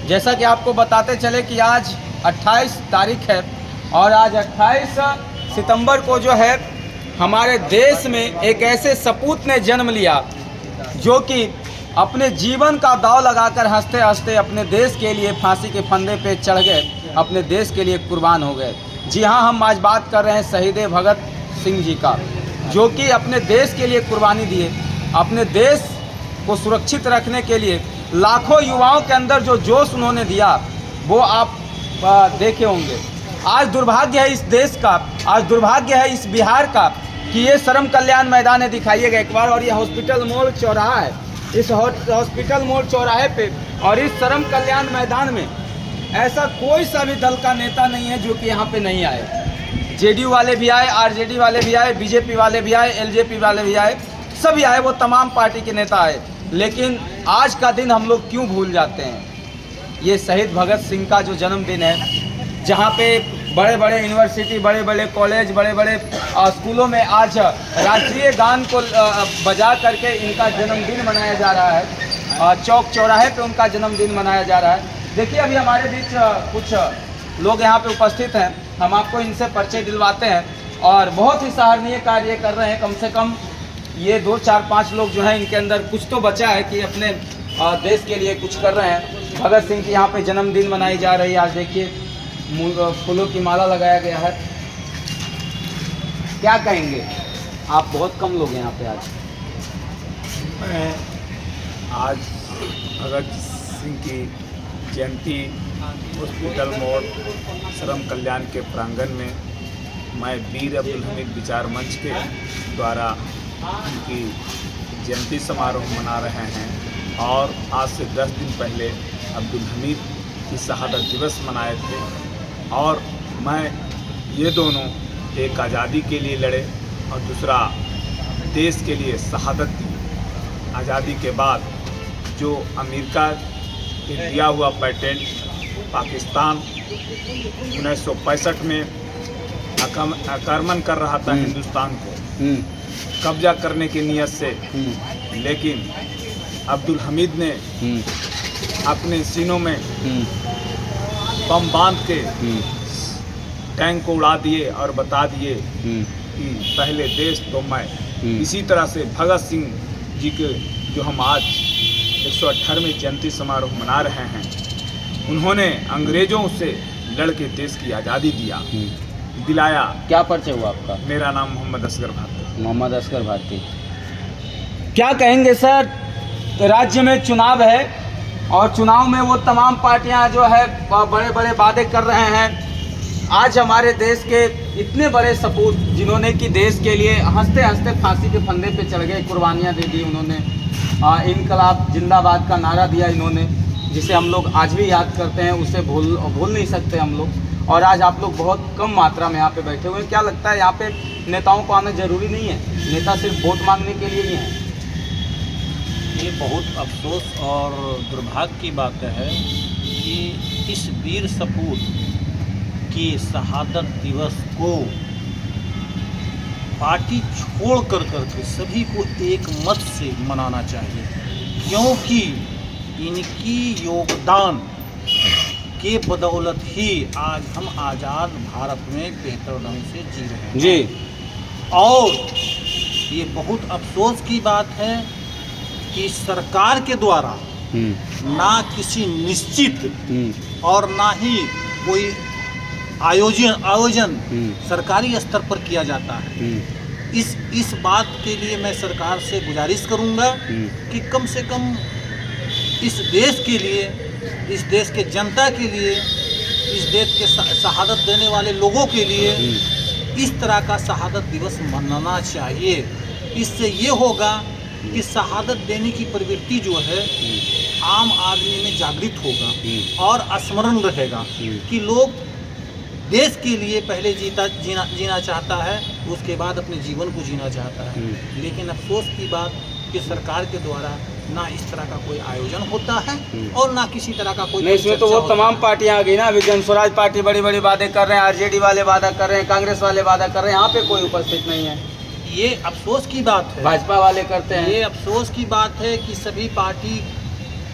जैसा कि आपको बताते चले कि आज 28 तारीख है और आज 28 सितंबर को जो है हमारे देश में एक ऐसे सपूत ने जन्म लिया जो कि अपने जीवन का दांव लगाकर हंसते हंसते अपने देश के लिए फांसी के फंदे पे चढ़ गए, अपने देश के लिए कुर्बान हो गए। जी हाँ, हम आज बात कर रहे हैं शहीद भगत सिंह जी का, जो कि अपने देश के लिए कुर्बानी दिए, अपने देश को सुरक्षित रखने के लिए लाखों युवाओं के अंदर जो जोश उन्होंने दिया वो आप देखे होंगे। आज दुर्भाग्य है इस देश का, आज दुर्भाग्य है इस बिहार का कि ये श्रम कल्याण मैदान है, दिखाइएगा एक बार, और ये हॉस्पिटल मोड़ चौराहा है। इस हॉस्पिटल मोड़ चौराहे पे और इस श्रम कल्याण मैदान में ऐसा कोई सा भी दल का नेता नहीं है जो कि यहाँ पे नहीं आए। जेडीयू वाले भी आए, आरजेडी वाले भी आए, बीजेपी वाले भी आए, एलजेपी वाले भी आए, सभी आए, वो तमाम पार्टी के नेता आए। लेकिन आज का दिन हम लोग क्यों भूल जाते हैं? ये शहीद भगत सिंह का जो जन्मदिन है, जहाँ पे बड़े बड़े यूनिवर्सिटी, बड़े बड़े कॉलेज, बड़े बड़े स्कूलों में आज राष्ट्रीय गान को बजा करके इनका जन्मदिन मनाया जा रहा है। चौक चौराहे पे उनका जन्मदिन मनाया जा रहा है। देखिए, अभी हमारे बीच कुछ लोग यहाँ पे उपस्थित हैं, हम आपको इनसे परिचय दिलवाते हैं और बहुत ही सराहनीय कार्य कर रहे हैं। कम से कम ये 2, 4, 5 लोग जो हैं, इनके अंदर कुछ तो बचा है कि अपने देश के लिए कुछ कर रहे हैं। भगत सिंह की यहाँ पे जन्मदिन मनाई जा रही है। आज देखिए फूलों की माला लगाया गया है। क्या कहेंगे आप? बहुत कम लोग हैं यहाँ पे आज। मैं आज भगत सिंह की जयंती हॉस्पिटल मोड़ श्रम कल्याण के प्रांगण में मैं वीर अब्दुल हमीद विचार मंच के द्वारा उनकी जयंती समारोह मना रहे हैं। और आज से 10 दिन पहले अब्दुल हमीद की शहादत दिवस मनाए थे और मैं ये दोनों, एक आज़ादी के लिए लड़े और दूसरा देश के लिए शहादत दी। आज़ादी के बाद जो अमेरिका के दिया हुआ पेटेंट पाकिस्तान 1965 में आक्रमण कर रहा था हिंदुस्तान को कब्जा करने की नीयत से, लेकिन अब्दुल हमीद ने अपने सीनों में बम बांध के टैंक को उड़ा दिए और बता दिए कि पहले देश तो मैं। इसी तरह से भगत सिंह जी के जो हम आज 118वें जयंती समारोह मना रहे हैं, उन्होंने अंग्रेजों से लड़ के देश की आज़ादी दिलाया। क्या परिचय हुआ आपका? मेरा नाम मोहम्मद असगर भारती। मोहम्मद असगर भारती। क्या कहेंगे सर? राज्य में चुनाव है और चुनाव में वो तमाम पार्टियां जो है बड़े बड़े वादे कर रहे हैं। आज हमारे देश के इतने बड़े सपूत, जिन्होंने कि देश के लिए हंसते हंसते फांसी के फंदे पे चढ़ गए, कुर्बानियां दे दी उन्होंने, इनकलाब जिंदाबाद का नारा दिया इन्होंने, जिसे हम लोग आज भी याद करते हैं, उसे भूल नहीं सकते हम लोग। और आज आप लोग बहुत कम मात्रा में यहाँ पे बैठे हुए हैं। क्या लगता है, यहाँ पे नेताओं को आना जरूरी नहीं है? नेता सिर्फ वोट मांगने के लिए ही हैं। ये बहुत अफसोस और दुर्भाग्य की बात है कि इस वीर सपूत की शहादत दिवस को पार्टी छोड़ कर के सभी को एक मत से मनाना चाहिए, क्योंकि इनकी योगदान के बदौलत ही आज हम आज़ाद भारत में बेहतर ढंग से जी रहे हैं जी। और ये बहुत अफसोस की बात है कि सरकार के द्वारा ना किसी निश्चित और ना ही कोई आयोजन सरकारी स्तर पर किया जाता है। इस बात के लिए मैं सरकार से गुजारिश करूंगा कि कम से कम इस देश के लिए, इस देश के जनता के लिए, इस देश के शहादत देने वाले लोगों के लिए इस तरह का शहादत दिवस मनाना चाहिए। इससे ये होगा कि शहादत देने की प्रवृत्ति जो है आम आदमी में जागृत होगा और स्मरण रहेगा कि लोग देश के लिए पहले जीना चाहता है, उसके बाद अपने जीवन को जीना चाहता है। लेकिन अफसोस की बात कि सरकार के द्वारा ना इस तरह का कोई आयोजन होता है और ना किसी तरह का कोई नहीं। इसमें तो वो तमाम पार्टियां आ गई ना। अभी जन स्वराज पार्टी बड़ी बड़ी वादे कर रहे हैं, आरजेडी वाले वादा कर रहे हैं, कांग्रेस वाले वादा कर रहे हैं, यहाँ पे कोई उपस्थित नहीं है। ये अफसोस की बात है। भाजपा वाले करते हैं। ये अफसोस की बात है कि सभी पार्टी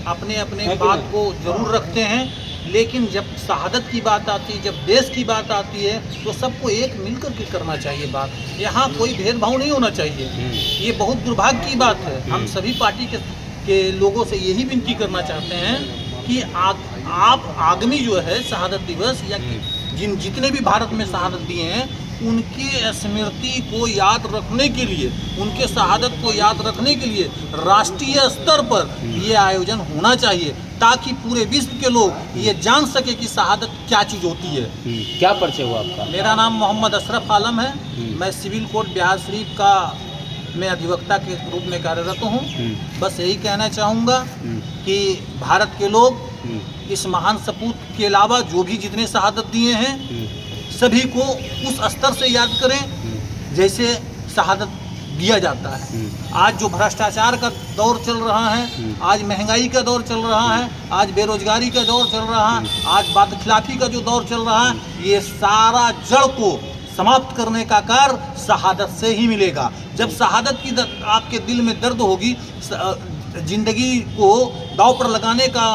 अपने अपने बात को जरूर रखते हैं, लेकिन जब शहादत की बात आती है, जब देश की बात आती है, तो सबको एक मिलकर के करना चाहिए बात। यहाँ कोई भेदभाव नहीं होना चाहिए। ये बहुत दुर्भाग्य की बात है। हम सभी पार्टी के लोगों से यही विनती करना चाहते हैं कि आप आगामी जो है शहादत दिवस या जितने भी भारत में शहादत दिए हैं, उनकी स्मृति को याद रखने के लिए, उनके शहादत को याद रखने के लिए राष्ट्रीय स्तर पर ये आयोजन होना चाहिए, ताकि पूरे विश्व के लोग ये जान सके कि शहादत क्या चीज़ होती है। क्या परिचय हुआ आपका? मेरा नाम मोहम्मद अशरफ आलम है। मैं सिविल कोर्ट बिहार शरीफ का मैं अधिवक्ता के रूप में कार्यरत हूँ। बस यही कहना चाहूँगा कि भारत के लोग इस महान सपूत के अलावा जो भी जितने शहादत दिए हैं, सभी को उस स्तर से याद करें जैसे शहादत दिया जाता है। आज जो भ्रष्टाचार का दौर चल रहा है, आज महंगाई का दौर चल रहा है, आज बेरोजगारी का दौर चल रहा है, आज बादखिलाफी का जो दौर चल रहा है, ये सारा जड़ को समाप्त करने का कार्य शहादत से ही मिलेगा। जब शहादत की आपके दिल में दर्द होगी, जिंदगी को दांव पर लगाने का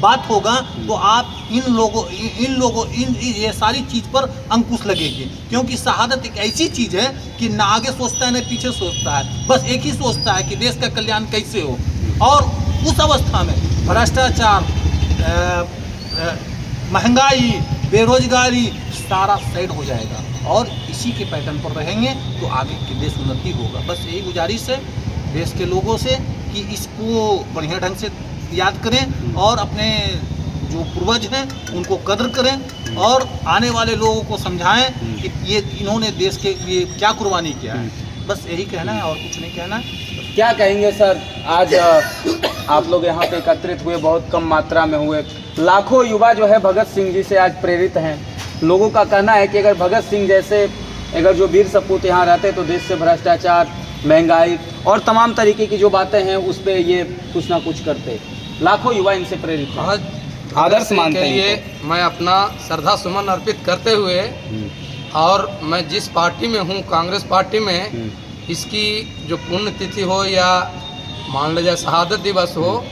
बात होगा, तो आप इन ये सारी चीज़ पर अंकुश लगेगी। क्योंकि शहादत एक ऐसी चीज़ है कि ना आगे सोचता है ना पीछे सोचता है, बस एक ही सोचता है कि देश का कल्याण कैसे हो। और उस अवस्था में भ्रष्टाचार, महंगाई, बेरोजगारी सारा साइड हो जाएगा, और इसी के पैटर्न पर रहेंगे तो आगे के देश उन्नति होगा। बस यही गुजारिश है देश के लोगों से कि इसको बढ़िया ढंग से याद करें और अपने जो पूर्वज हैं उनको कदर करें, और आने वाले लोगों को समझाएं कि ये इन्होंने देश के लिए क्या कुर्बानी किया है। बस यही कहना है और कुछ नहीं कहना। क्या कहेंगे सर, आज आप लोग यहाँ पे एकत्रित हुए, बहुत कम मात्रा में हुए, लाखों युवा जो है भगत सिंह जी से आज प्रेरित हैं। लोगों का कहना है कि अगर भगत सिंह जैसे अगर जो वीर सपूत यहाँ रहते तो देश से भ्रष्टाचार, महंगाई और तमाम तरीके की जो बातें हैं उस पर ये कुछ ना कुछ करते। लाखों युवा इनसे प्रेरित हैं, आज आदर्श मानते के हैं लिए इनको। मैं अपना श्रद्धा सुमन अर्पित करते हुए, और मैं जिस पार्टी में हूँ, कांग्रेस पार्टी में, इसकी जो पुण्यतिथि हो या मान लीजिए शहादत दिवस हो,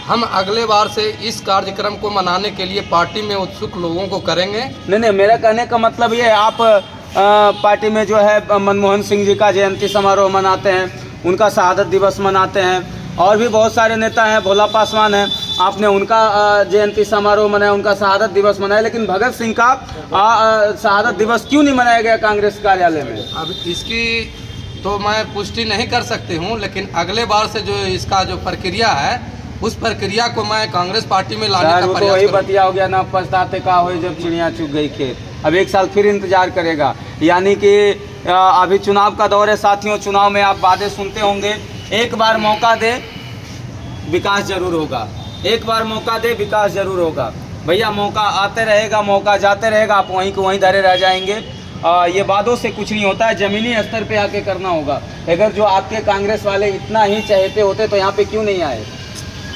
हम अगले बार से इस कार्यक्रम को मनाने के लिए पार्टी में उत्सुक लोगों को करेंगे। नहीं, मेरा कहने का मतलब ये है, आप पार्टी में जो है मनमोहन सिंह जी का जयंती समारोह मनाते हैं, उनका शहादत दिवस मनाते हैं, और भी बहुत सारे नेता हैं, भोला पासवान हैं, आपने उनका जयंती समारोह मनाया, उनका शहादत दिवस मनाया, लेकिन भगत सिंह का शहादत दिवस क्यों नहीं मनाया गया कांग्रेस कार्यालय में? अब इसकी तो मैं पुष्टि नहीं कर सकती हूँ, लेकिन अगले बार से जो इसका जो प्रक्रिया है, उस प्रक्रिया को मैं कांग्रेस पार्टी में लाने का तो प्रयास वही करूँगा। बतिया हो गया ना, पछताते का हो जब चिड़िया चुग गई खेत। अब एक साल फिर इंतजार करेगा, यानी कि अभी चुनाव का दौर है साथियों। चुनाव में आप वादे सुनते होंगे, एक बार मौका दे विकास जरूर होगा, एक बार मौका दे विकास जरूर होगा। भैया मौका आते रहेगा, मौका जाते रहेगा, आप वहीं को वहीं धरे रह जाएंगे। ये वादों से कुछ नहीं होता है, ज़मीनी स्तर पे आके करना होगा। अगर जो आपके कांग्रेस वाले इतना ही चाहते होते तो यहाँ पे क्यों नहीं आए?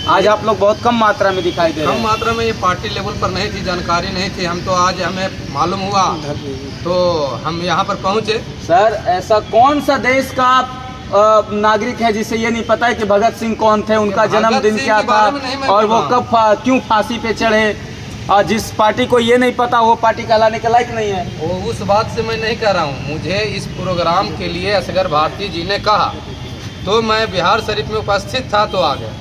आज आप लोग बहुत कम मात्रा में दिखाई दे रहे हैं। कम मात्रा में, ये पार्टी लेवल पर नहीं थी, जानकारी नहीं थी। हम तो आज हमें मालूम हुआ तो हम यहाँ पर पहुँचे। सर, ऐसा कौन सा देश का नागरिक है जिसे ये नहीं पता है कि भगत सिंह कौन थे, उनका जन्मदिन क्या था, और वो कब क्यों फांसी पे चढ़े? और जिस पार्टी को ये नहीं पता वो पार्टी कहलाने के लायक नहीं है। वो उस बात से मैं नहीं कह रहा हूँ। मुझे इस प्रोग्राम के लिए असगर भारती जी ने कहा तो मैं बिहार शरीफ में उपस्थित था तो आ गया।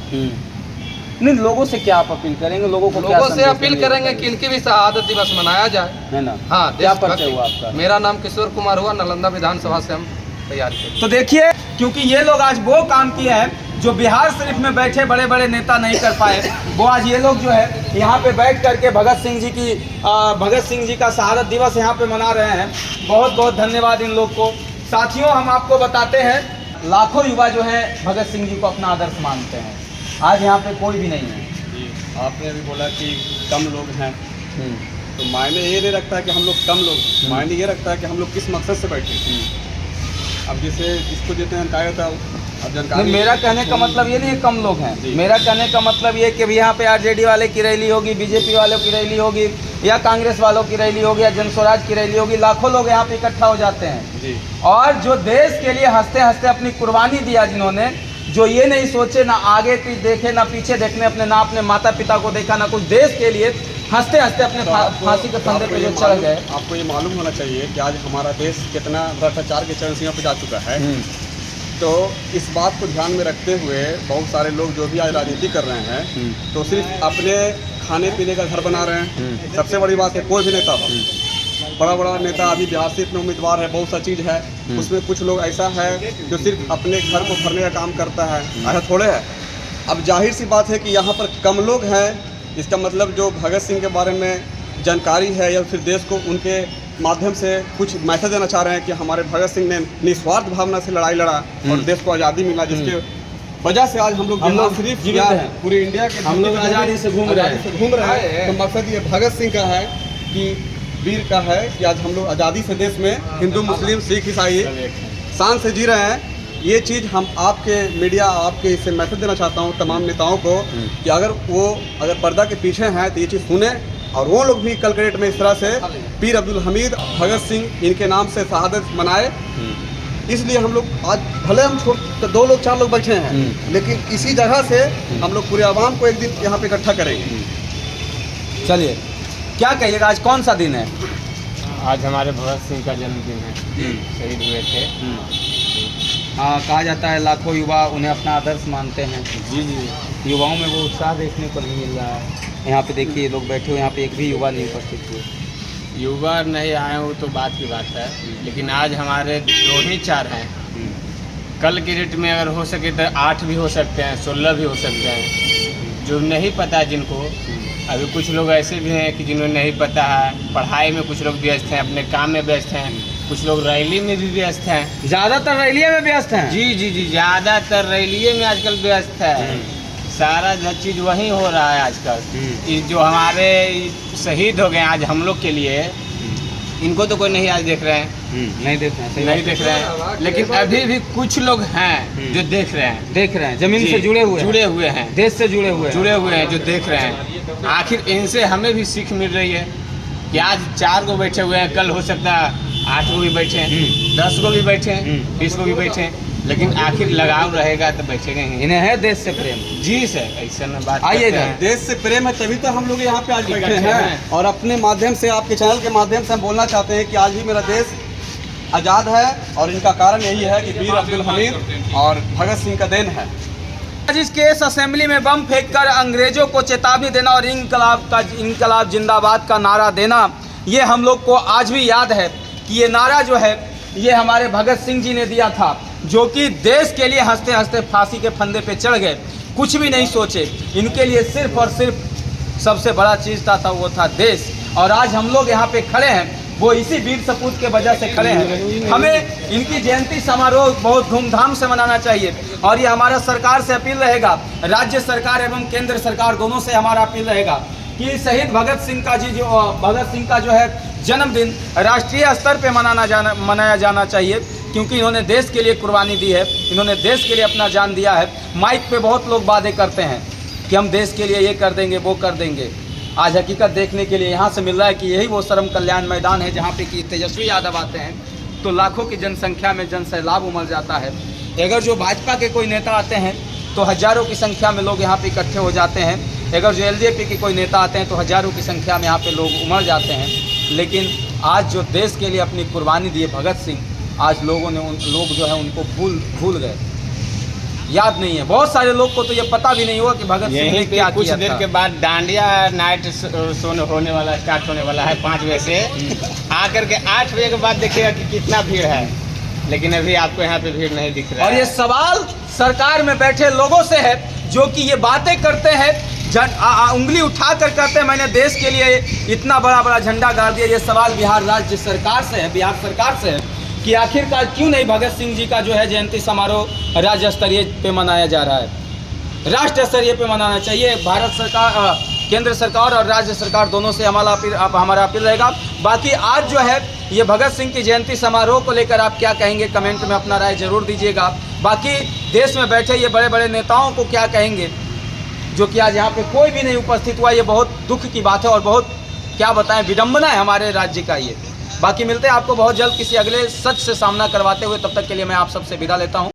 नहीं, लोगों से क्या आप अपील करेंगे? लोगों को क्या लोगों से संदेश अपील देंगे? करेंगे कि इनकी भी शहादत दिवस मनाया जाए, है ना? हाँ। क्या परिचय हुआ आपका? मेरा नाम किशोर कुमार हुआ, नालंदा विधानसभा से हम तैयारी करें। तो देखिए, क्योंकि ये लोग आज वो काम किए हैं जो बिहार शरीफ में बैठे बड़े बड़े नेता नहीं कर पाए, वो आज ये लोग जो है यहाँ पे बैठ करके भगत सिंह जी का शहादत दिवस यहाँ पे मना रहे हैं। बहुत बहुत धन्यवाद इन लोग को। साथियों, हम आपको बताते हैं, लाखों युवा जो है भगत सिंह जी को अपना आदर्श मानते हैं। आज यहाँ पे कोई भी नहीं है। आपने अभी बोला कि कम लोग हैं, तो मायने ये नहीं रखता है कि हम लोग कम लोग, मायने ये रखता है कि हम लोग किस मकसद से बैठे। अब जैसे जिसको जितने जानकारी होता है, अब जानकारी। मेरा कहने का मतलब ये नहीं है कम लोग हैं। मेरा कहने का मतलब ये कि यहाँ पे आरजेडी वाले की रैली होगी, बीजेपी वालों की रैली होगी, या कांग्रेस वालों की रैली होगी, या जनस्वराज की रैली होगी, लाखों लोग यहाँ पे इकट्ठा हो जाते हैं। जी। और जो देश के लिए हंसते हंसते अपनी कुर्बानी दिया, जिन्होंने जो ये नहीं सोचे, ना आगे की देखे, ना पीछे देखने, ना अपने माता पिता को देखा, ना कुछ देश के लिए, हंसते हंसते अपने फांसी के फंदे पे जो चढ़ गए। आपको ये मालूम होना चाहिए कि आज हमारा देश कितना भ्रष्टाचार के चरम सीमा पर जा चुका है। तो इस बात को ध्यान में रखते हुए बहुत सारे लोग जो भी आज राजनीति कर रहे हैं तो सिर्फ अपने खाने पीने का घर बना रहे हैं। सबसे बड़ी बात है, कोई भी नेता हो, बड़ा बड़ा नेता अभी बिहार से इतने उम्मीदवार है, बहुत सा चीज़ है, उसमें कुछ लोग ऐसा है जो सिर्फ अपने घर को भरने का काम करता है, ऐसा थोड़े है। अब जाहिर सी बात है कि यहाँ पर कम लोग हैं, इसका मतलब जो भगत सिंह के बारे में जानकारी है या फिर देश को उनके माध्यम से कुछ मैसेज देना चाह रहे हैं कि हमारे भगत सिंह ने निस्वार्थ भावना से लड़ाई लड़ा और देश को आज़ादी मिला, जिसके वजह से आज हम लोग सिर्फ जीवित हैं, पूरे इंडिया के हम लोग आज़ादी से घूम रहे हैं। तो मकसद ये भगत सिंह का है कि वीर का है कि आज हम लोग आज़ादी से देश में हिंदू, मुस्लिम, सिख, ईसाई शान से जी रहे हैं। ये चीज़ हम आपके मीडिया, आपके इससे मैसेज देना चाहता हूँ तमाम नेताओं को कि अगर पर्दा के पीछे हैं तो ये चीज़ सुने और वो लोग भी कल के डेट में इस तरह से पीर अब्दुल हमीद, भगत सिंह इनके नाम से शहादत मनाए। इसलिए हम लोग आज भले हम तो 2 लोग 4 लोग बैठे हैं, लेकिन इसी जगह से हम लोग पूरे आवाम को एक दिन यहाँ पे इकट्ठा करेंगे। चलिए, क्या कहिएगा, आज कौन सा दिन है? आज हमारे भगत सिंह का जन्मदिन है, शहीद हुए थे। कहा जाता है लाखों युवा उन्हें अपना आदर्श मानते हैं। जी। युवाओं में वो उत्साह देखने को नहीं मिल रहा है। यहाँ पे देखिए लोग बैठे हुए, यहाँ पे एक भी युवा नहीं उपस्थित हुए। युवा नहीं आए वो तो बात की बात है, लेकिन आज हमारे 2 ही 4 हैं। कल के डेट में अगर हो सके तो 8 भी हो सकते हैं, 16 भी हो सकते हैं। जो नहीं पता है जिनको, अभी कुछ लोग ऐसे भी हैं कि जिन्हें नहीं पता है, पढ़ाई में कुछ लोग व्यस्त हैं, अपने काम में व्यस्त हैं, कुछ लोग रैली में भी व्यस्त हैं। ज़्यादातर रैलिये में व्यस्त हैं। जी, ज़्यादातर रैलिये में आजकल व्यस्त है। सारा चीज़ वही हो रहा है आजकल। ये जो हमारे शहीद हो गए आज हम लोग के लिए, इनको तो कोई नहीं आज देख रहे हैं। नहीं देख रहे हैं, लेकिन अभी भी कुछ लोग हैं जो देख रहे हैं, जमीन से जुड़े हुए हैं, देश से जुड़े हुए हैं, जो देख रहे हैं। आखिर इनसे हमें भी सीख मिल रही है कि आज 4 को बैठे हुए हैं, कल हो सकता है 8 को भी बैठे हैं, 10 को भी बैठे हैं, 20 को भी बैठे हैं, लेकिन आखिर लगाव रहेगा तो बैठेंगे ही। इन्हें है देश से प्रेम। जी सर, ऐसा ना बात आइए करते हैं। देश से प्रेम है तभी तो हम लोग यहाँ पे आज बैठे हैं और अपने माध्यम से, आपके चैनल के माध्यम से हम बोलना चाहते हैं कि आज भी मेरा देश आज़ाद है और इनका कारण यही है कि वीर अब्दुल हमीद और भगत सिंह का देन है। आज इस केस असेंबली में बम फेंककर अंग्रेजों को चेतावनी देना और इनकलाब जिंदाबाद का नारा देना, ये हम लोग को आज भी याद है कि ये नारा जो है ये हमारे भगत सिंह जी ने दिया था, जो कि देश के लिए हंसते हंसते फांसी के फंदे पे चढ़ गए, कुछ भी नहीं सोचे। इनके लिए सिर्फ और सिर्फ सबसे बड़ा चीज़ था वो था देश। और आज हम लोग यहाँ पे खड़े हैं, वो इसी वीर सपूत के वजह से खड़े हैं। हमें इनकी जयंती समारोह बहुत धूमधाम से मनाना चाहिए और ये हमारा सरकार से अपील रहेगा, राज्य सरकार एवं केंद्र सरकार दोनों से हमारा अपील रहेगा कि शहीद भगत सिंह का जो है जन्मदिन राष्ट्रीय स्तर पे मनाया जाना चाहिए, क्योंकि इन्होंने देश के लिए कुर्बानी दी है, इन्होंने देश के लिए अपना जान दिया है। माइक पे बहुत लोग वादे करते हैं कि हम देश के लिए ये कर देंगे, वो कर देंगे। आज हकीकत देखने के लिए यहाँ से मिल रहा है कि यही वो श्रम कल्याण मैदान है जहाँ पे कि तेजस्वी यादव आते हैं तो लाखों की जनसंख्या में जनसैलाब उमड़ जाता है। अगर जो भाजपा के कोई नेता आते हैं तो हज़ारों की संख्या में लोग यहाँ पे इकट्ठे हो जाते हैं। अगर जो एलजेपी के कोई नेता आते हैं तो हज़ारों की संख्या में यहाँ पे लोग उमड़ जाते हैं। लेकिन आज जो देश के लिए अपनी कुर्बानी दी है भगत सिंह, आज लोग जो है उनको भूल गए, याद नहीं है। बहुत सारे लोग को तो ये पता भी नहीं हुआ कि भगत सिंह ने क्या कुछ किया देर था। के बाद डांडिया नाइट होने वाला स्टार्ट होने वाला है 5 बजे से, आकर के 8 बजे के बाद देखिएगा कि कितना भीड़ है, लेकिन अभी आपको यहाँ पे भीड़ नहीं दिख रहा और है। ये सवाल सरकार में बैठे लोगों से है जो कि ये बातें करते हैं, उंगली उठा कर कहते हैं मैंने देश के लिए इतना बड़ा झंडा गाड़ दिया। ये सवाल बिहार राज्य सरकार से है, बिहार सरकार से है कि आखिरकार क्यों नहीं भगत सिंह जी का जो है जयंती समारोह राज्य स्तरीय पे मनाया जा रहा है, राष्ट्रीय स्तरीय पे मनाना चाहिए। भारत सरकार, केंद्र सरकार और राज्य सरकार दोनों से हमारा अपील रहेगा। बाकी आज जो है ये भगत सिंह की जयंती समारोह को लेकर आप क्या कहेंगे, कमेंट में अपना राय जरूर दीजिएगा। बाकी देश में बैठे ये बड़े बड़े नेताओं को क्या कहेंगे जो कि आज यहाँ पे कोई भी नहीं उपस्थित हुआ, ये बहुत दुख की बात है और बहुत क्या बताएं विडंबना है हमारे राज्य का ये। बाकी मिलते हैं आपको बहुत जल्द किसी अगले सच से सामना करवाते हुए, तब तक के लिए मैं आप सबसे विदा लेता हूँ।